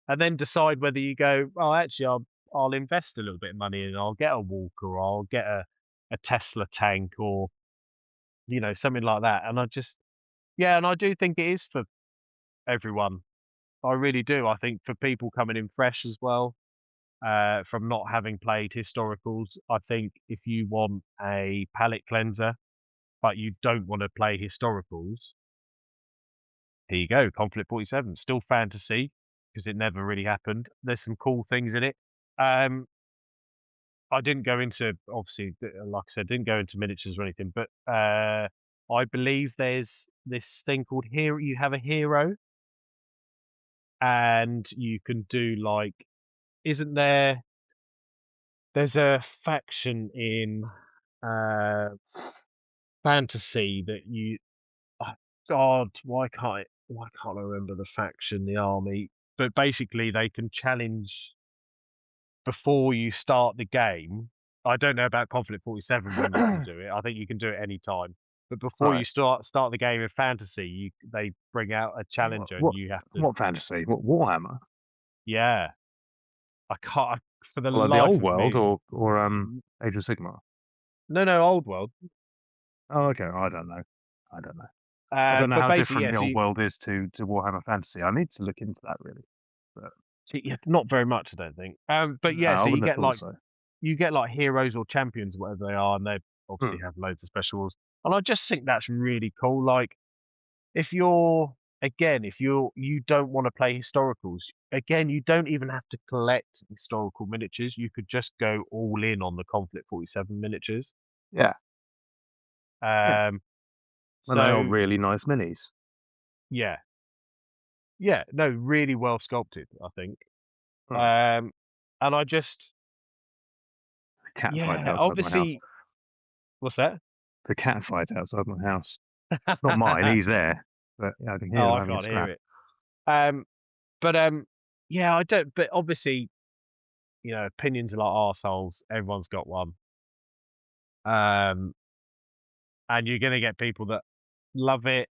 and then decide whether you go, oh, actually, I'll invest a little bit of money and I'll get a Walker or I'll get a Tesla tank or something like that. And and I do think it is for everyone. I really do. I think for people coming in fresh as well, from not having played historicals, I think if you want a palette cleanser but you don't want to play historicals, here you go. Conflict 47, still fantasy because it never really happened. There's some cool things in it. Um, I didn't go into obviously, like I said, didn't go into miniatures or anything, but I believe there's this thing called hero. You have a hero, and you can do like, isn't there? There's a faction in uh, fantasy that you. Oh, God, why can't I remember the faction, the army? But basically, they can challenge before you start the game. I don't know about Conflict 47 when you can do it. I think you can do it any time. But before you right. start the game in fantasy, they bring out a What challenger and what, you have to what fantasy? What Warhammer? yeah. I can't for the Well, like the life old of me world it's or Age of Sigmar? no old world. Oh, okay. I don't know. I don't know. I don't know But how basically, different yeah, the old world is to Warhammer Fantasy. I need to look into that really. But yeah, not very much, I don't think. But no, yeah, I so wouldn't have thought so. you get like heroes or champions, whatever they are, and they obviously Hmm. have loads of specials. And I just think that's really cool. Like if you're if you don't want to play historicals, again, you don't even have to collect historical miniatures. You could just go all in on the Conflict 47 miniatures. Yeah, yeah. Um, And they are so really nice minis. yeah, yeah, no, really well sculpted, I think. Hmm. Um, and I just, The cat fight yeah, outside my house. obviously, what's that? The cat fight outside my house. Not mine. He's there, but yeah, I can hear Oh, them I having a can't hear scrap. it. Um, but yeah, I don't. But obviously, opinions are like arseholes. Everyone's got one. Um, and you're gonna get people that love it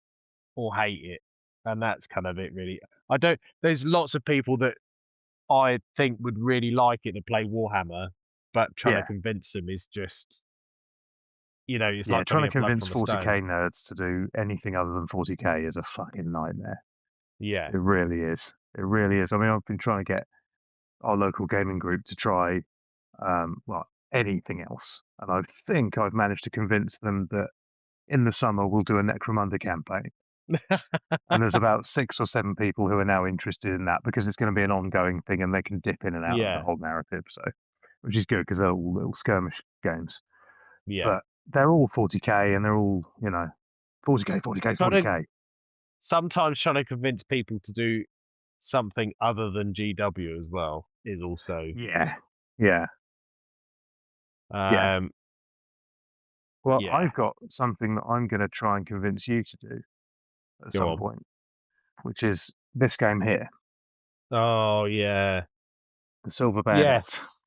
or hate it, and that's kind of it, really. I don't. There's lots of people that I think would really like it to play Warhammer, but trying to Yeah, convince them is just, it's yeah. like trying Trying to to get blood convince from a 40k stone. nerds to do anything other than 40k is a fucking nightmare. Yeah. It really is. It really is. I mean, I've been trying to get our local gaming group to try, well, anything else, and I think I've managed to convince them that in the summer we'll do a Necromunda campaign. And there's about 6 or 7 people who are now interested in that because it's going to be an ongoing thing and they can dip in and out of the Yeah. whole narrative. So, which is good because they're all little skirmish games. Yeah. But they're all 40k and they're all, 40k, 40k, Trying to 40k. sometimes trying to convince people to do something other than GW as well is also Yeah, yeah, yeah. um Well, yeah. I've got something that I'm going to try and convince you to do at Go some on. point, which is this game here, Oh yeah. the Silver Bayonet. Yes.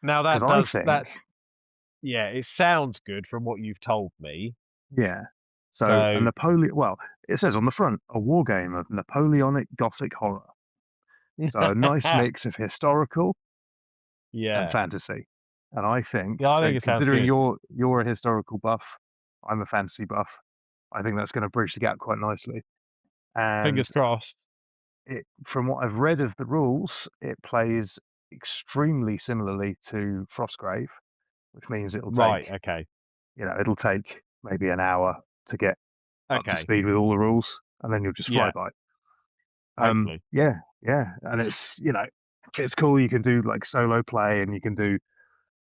Now Because I think that's yeah, it sounds good from what you've told me. Yeah. So a Napoleon. Well, it says on the front, a war game of Napoleonic Gothic horror. So a nice mix of historical and yeah, fantasy. And I think yeah, I think that it sounds considering good. you're a historical buff, I'm a fantasy buff. I think that's going to bridge the gap quite nicely. And Fingers crossed. from what I've read of the rules, it plays extremely similarly to Frostgrave, which means Right. Okay. it'll take maybe an hour to get up to Okay. speed with all the rules, and then you'll just fly Yeah. by. Hopefully. Yeah, and it's cool. You can do like solo play, and you can do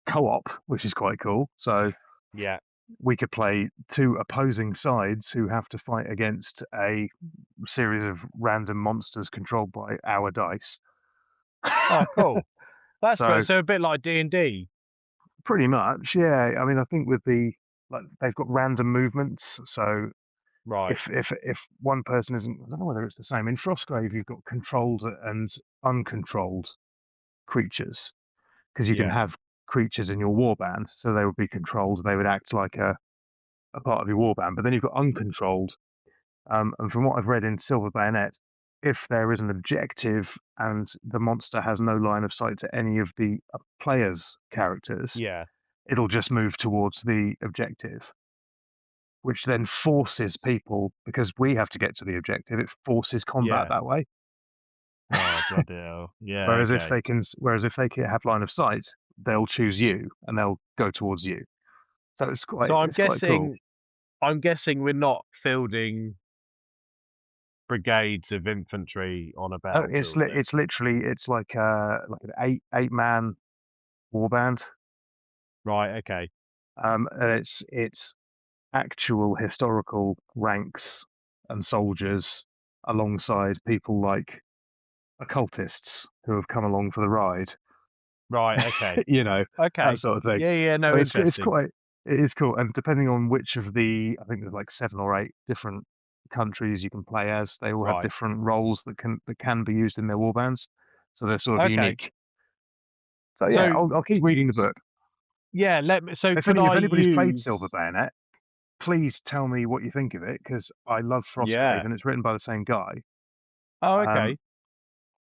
co-op, which is quite cool. So Yeah. we could play two opposing sides who have to fight against a series of random monsters controlled by our dice. Oh, cool. That's So great. So a bit like D&D. pretty much, yeah. I mean, I think with they've got random movements. So Right. if one person isn't, I don't know whether it's the same. In Frostgrave, you've got controlled and uncontrolled creatures because you can Yeah. have creatures in your warband, so they would be controlled. They would act like a part of your warband. But then you've got uncontrolled. And from what I've read in Silver Bayonet, if there is an objective and the monster has no line of sight to any of the player's characters, Yeah. it'll just move towards the objective, which then forces people, because we have to get to the objective, it forces combat Yeah. that way. Oh, bloody hell. Yeah. Whereas Okay. if they can have line of sight, they'll choose you and they'll go towards you. So So it's quite cool. I'm guessing we're not fielding brigades of infantry on a Oh, battlefield then. it's literally like an eight man warband. Right. Okay. And it's actual historical ranks and soldiers alongside people like occultists who have come along for the ride, Right. Okay. that Okay. sort of thing. Yeah. Yeah. No, So interesting. it is cool. And depending on which of I think there's like 7 or 8 different countries you can play as. They all have Right. different roles that can be used in their warbands, so they're sort of Okay. unique. So yeah, So I'll keep reading the book. yeah, so could I If anybody's played Silver use? Bayonet, please tell me what you think of it, because I love Frostgrave Yeah. and it's written by the same guy. Oh, Um, okay.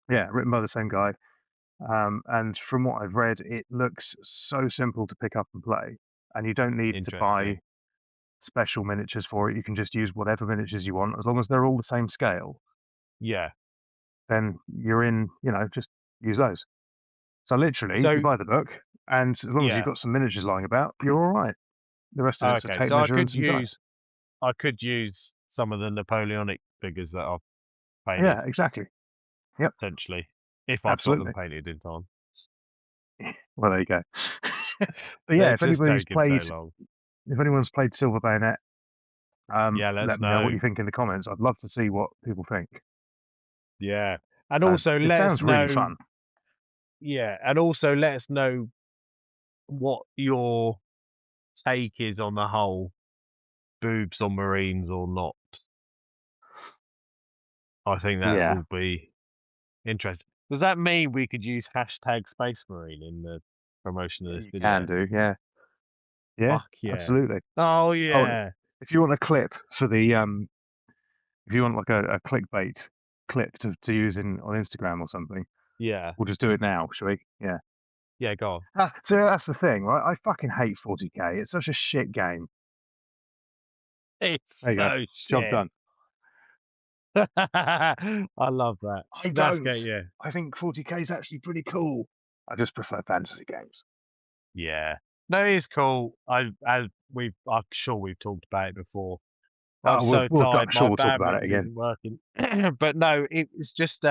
yeah, written by the same guy. And from what I've read, it looks so simple to pick up and play, and you don't need to buy Interesting. special miniatures for it. You can just use whatever miniatures you want, as long as they're all the same scale. Yeah. Then you're in, just use those. So literally, you So buy the book, and as long as you've yeah. got some miniatures lying about, you're all right. The rest of it's a Okay. tape So measure and some dice. I could use some of the Napoleonic figures that I've painted Yeah, exactly. Yep, potentially, if I've got them absolutely. painted in time. Well, there you go. But yeah, They're just taking so long. if anyone's played Silver Bayonet, Yeah. Let us let me know what know. you think in the comments. I'd love to see what people think. Yeah. And So also it let us sounds really know. fun. Yeah. And also let us know what your take is on the whole boobs on Marines or not. I think that Yeah, will be interesting. Does that mean we could use hashtag Space Marine in the promotion of this you can video? do. Yeah, yeah, Fuck yeah. absolutely. Oh Oh, yeah. if you want a clip for if you want like a clickbait clip to use on Instagram or something, Yeah. we'll just do it now, shall we? Yeah. Yeah, go on. So that's the thing, right? I fucking hate 40k. It's such a shit game. It's There you go. so Job shit. done. I love that. I That's don't. good, yeah. I think 40k is actually pretty cool. I just prefer fantasy games. Yeah. No, it is cool. I'm sure we've talked about it before. I'm Oh, so I'm tired. sure My we'll talk about it bandwidth again. isn't working. But no, it's just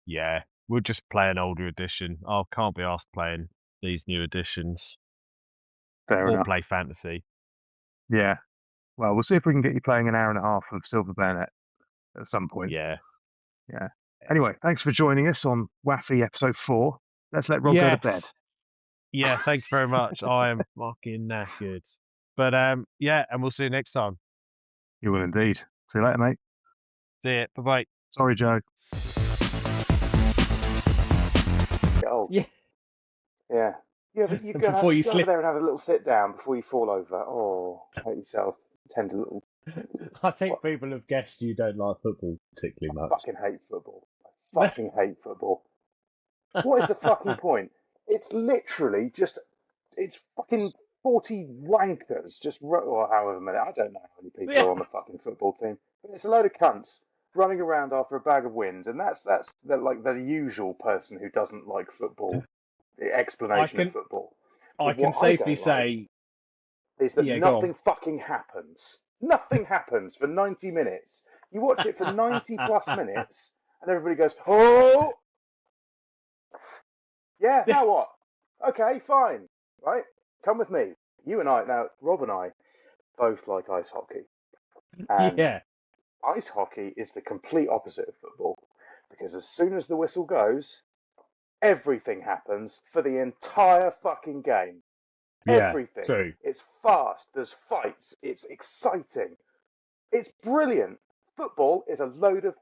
yeah, we'll just play an older edition. I can't be asked playing these new editions Fair or enough. play fantasy. Yeah. Well, we'll see if we can get you playing an hour and a half of Silver Bayonet at some point. Yeah. Yeah. Anyway, thanks for joining us on Waffy episode 4. Let's let Rob go to bed. Yes. Yeah, thank you very much. I am fucking knackered. But yeah, and we'll see you next time. You will indeed. See you later, mate. See you. Bye bye. Sorry, Joe. Yeah. Yeah. You before you go over slip. there and have a little sit down before you fall over. Oh, hurt yourself. Tender little. I think people have guessed you don't like football particularly I much. fucking hate football. I fucking hate football. What is the fucking point? It's literally just. It's fucking 40 wankers or however many. I don't know how many people Yeah. are on the fucking football team. But it's a load of cunts running around after a bag of wins, and that's like the usual person who doesn't like football. The I explanation of can football. I But can what I safely don't like say, is that yeah, go nothing fucking happens. Nothing happens for 90 minutes. You watch it for 90 plus on. minutes, and everybody goes, oh, yeah, now what? Okay, fine. Right? Come with me. You and I, now, Rob and I both like ice hockey. And Yeah, ice hockey is the complete opposite of football. Because as soon as the whistle goes, everything happens for the entire fucking game. yeah, Everything. true. It's fast, there's fights, it's exciting. It's brilliant. Football is a load of